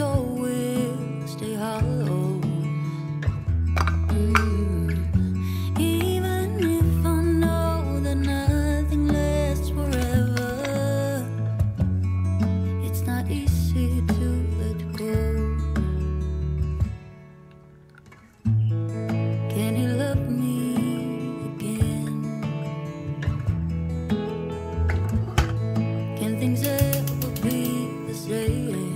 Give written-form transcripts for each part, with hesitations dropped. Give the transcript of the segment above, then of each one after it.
door will stay hollow. Even if I know that nothing lasts forever, it's not easy to let go. Can he love me again? Can things ever be the same?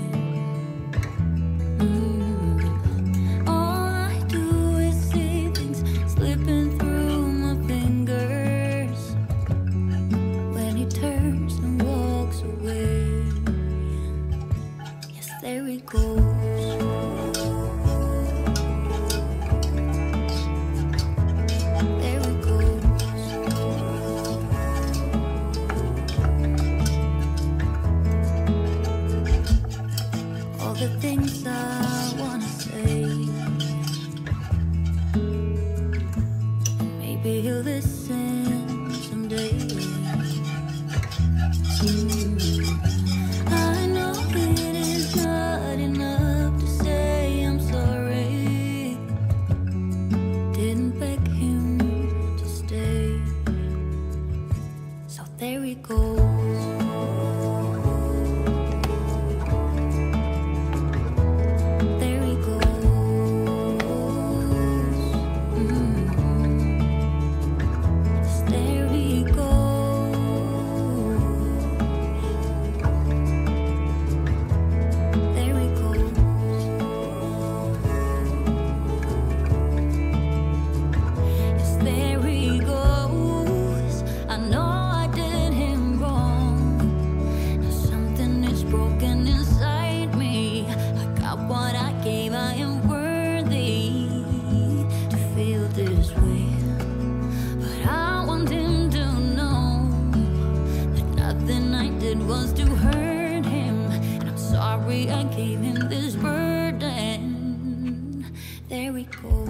All I do is see things slipping through my fingers when he turns and walks away. Yes, there he goes. There he goes. All the things I wanna say, maybe he'll listen someday. I know it is not enough to say I'm sorry. Didn't beg him to stay, so there he goes. There he goes. Yes, there he goes. There he goes. Yes, there he goes. I know I did him wrong. Now something is broken inside me. I got what I gave. I am worthy to feel this way. But I want him to know that nothing I did was to hurt him. And I'm sorry I gave him this burden. There he goes.